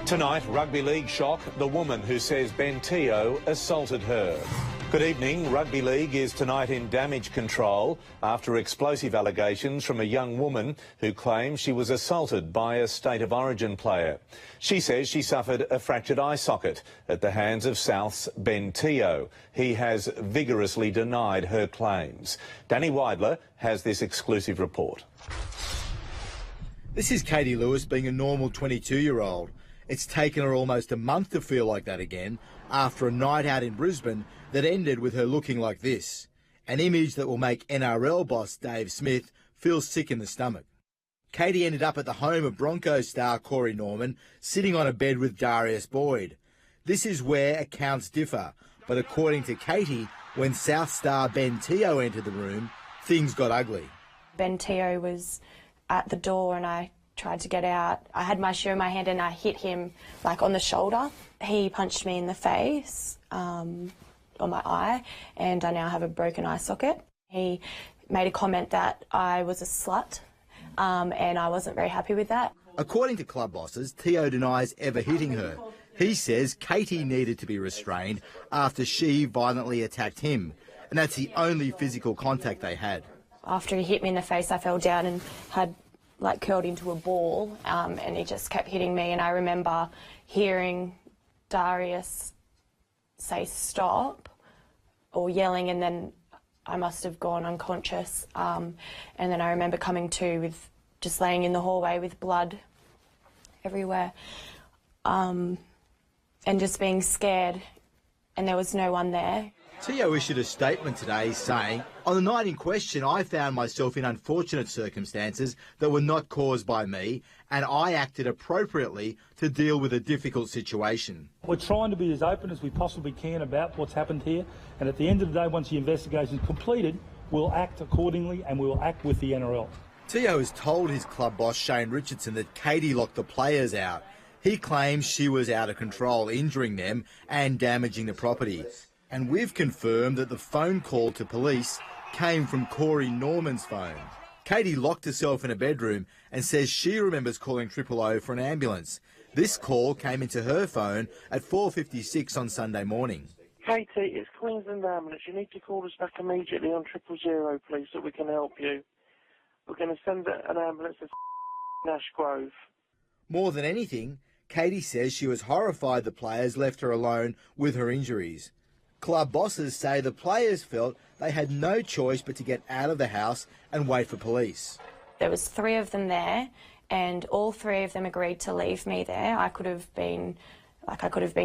Tonight, rugby league shock, the woman who says Ben Teo assaulted her. Good evening. Rugby league is tonight in damage control after explosive allegations from a young woman who claims she was assaulted by a State of Origin player. She says she suffered a fractured eye socket at the hands of South's Ben Teo. He has vigorously denied her claims. Danny Weidler has this exclusive report. This is Katie Lewis being a normal 22-year-old. It's taken her almost a month to feel like that again after a night out in Brisbane that ended with her looking like this, an image that will make NRL boss Dave Smith feel sick in the stomach. Katie ended up at the home of Broncos star Corey Norman, sitting on a bed with Darius Boyd. This is where accounts differ, but according to Katie, when South star Ben Teo entered the room, things got ugly. Ben Teo was at the door and I tried to get out. I had my shoe in my hand and I hit him like on the shoulder. He punched me in the face, on my eye, and I now have a broken eye socket. He made a comment that I was a slut, and I wasn't very happy with that. According to club bosses, Teo denies ever hitting her. He says Katie needed to be restrained after she violently attacked him, and that's the only physical contact they had. After he hit me in the face, I fell down and had curled into a ball, and he just kept hitting me, and I remember hearing Darius say stop or yelling, and then I must have gone unconscious, and then I remember coming to with just laying in the hallway with blood everywhere, and just being scared, and there was no one there. Teo issued a statement today saying, "On the night in question, I found myself in unfortunate circumstances that were not caused by me, and I acted appropriately to deal with a difficult situation." We're trying to be as open as we possibly can about what's happened here, and at the end of the day, once the investigation is completed, we'll act accordingly and we will act with the NRL. Teo has told his club boss Shane Richardson that Katie locked the players out. He claims she was out of control, injuring them and damaging the property. And we've confirmed that the phone call to police came from Corey Norman's phone. Katie locked herself in a bedroom and says she remembers calling 000 for an ambulance. This call came into her phone at 4:56 on Sunday morning. Katie, it's Queensland Ambulance. You need to call us back immediately on 000, please, so we can help you. We're going to send an ambulance to Nash Grove. More than anything, Katie says she was horrified the players left her alone with her injuries. Club bosses say the players felt they had no choice but to get out of the house and wait for police. There was 3 of them there, and all 3 of them agreed to leave me there. I could have been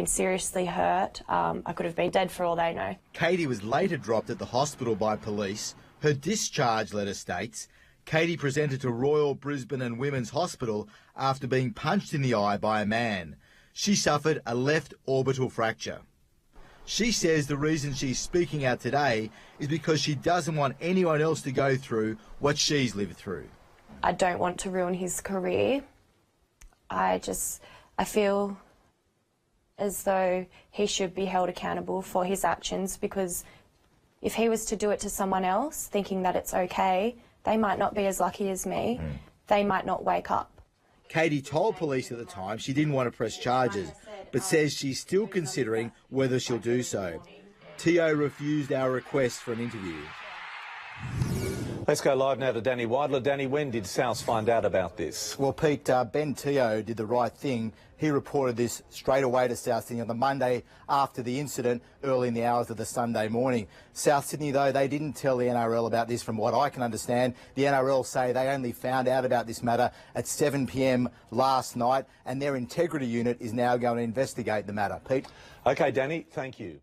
seriously hurt. I could have been dead for all they know. Katie was later dropped at the hospital by police. Her discharge letter states Katie presented to Royal Brisbane and Women's Hospital after being punched in the eye by a man. She suffered a left orbital fracture. She says the reason she's speaking out today is because she doesn't want anyone else to go through what she's lived through. I don't want to ruin his career. I feel as though he should be held accountable for his actions, because if he was to do it to someone else thinking that it's okay, they might not be as lucky as me. They might not wake up. Katie told police at the time she didn't want to press charges, but says she's still considering whether she'll do so. Teo refused our request for an interview. Let's go live now to Danny Weidler. Danny, when did South find out about this? Well, Pete, Ben Teo did the right thing. He reported this straight away to South Sydney on the Monday after the incident, early in the hours of the Sunday morning. South Sydney, though, they didn't tell the NRL about this from what I can understand. The NRL say they only found out about this matter at 7 p.m. last night, and their integrity unit is now going to investigate the matter. Pete? OK, Danny, thank you.